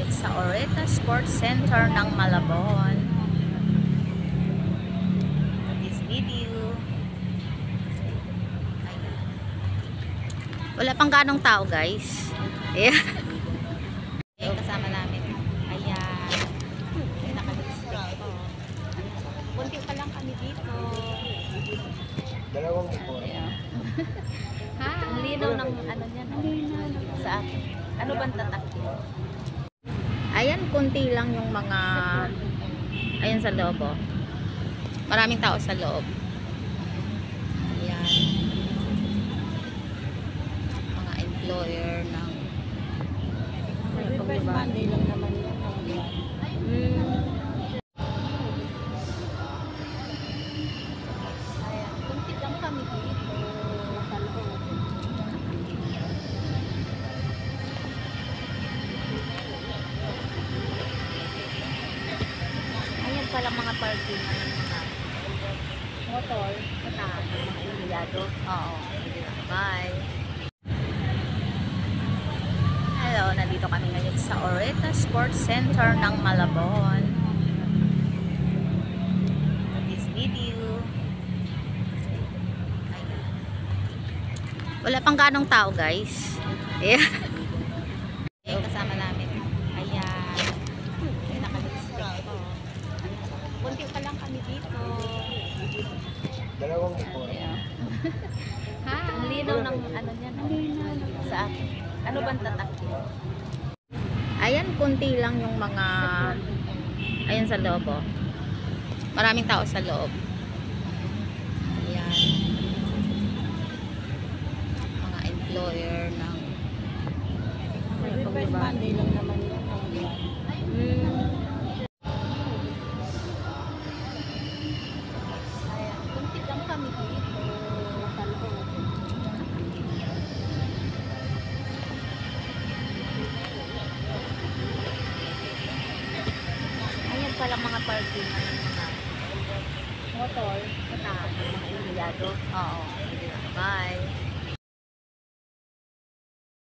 ngayon sa Oreta Sports Center ng Malabon. This video. Ayan. Wala pang ganong tao, guys. Ayan. Ayan, kasama namin. Ayan. Ayan, naka-lipstick ko. Kunti pa lang kami dito. Dalawang po. Ayan. Ha? Ang linaw ng ano niya, no? Sa akin. Ano bang tatak niya? Ayan, kunti lang yung mga ayan sa loob, oh. Maraming tao sa loob. Ayan. Mga employer ng First Monday lang naman yan. Ayan, kunti lang kami dito. Sa loob. ayan pala mga parking ng mga Motor, sa taas, mga empleyado. oo. Bye. Hello, nandito kami ngayon sa Oreta Sports Center ng Malabon. This video. Ayan. Wala pang ganong tao, guys. Ayan. Ayan, kasama namin. Ayan. Ayan, naka-lipstick ko. Kunti pa lang kami dito. Dalawang po. Ayan. Ha? Ang linaw ng ano niya, no? Sa akin. Ano bang tatak niya? Ayan, kunti lang yung mga ayan sa loob, oh. Maraming tao sa loob. Ayan. Mga employer ng First Monday lang naman yan. Ayan, kunti lang kami dito. Sa loob. ayan pala mga parking ng mga Motor, sa taas, mga empleyado. oo. Bye.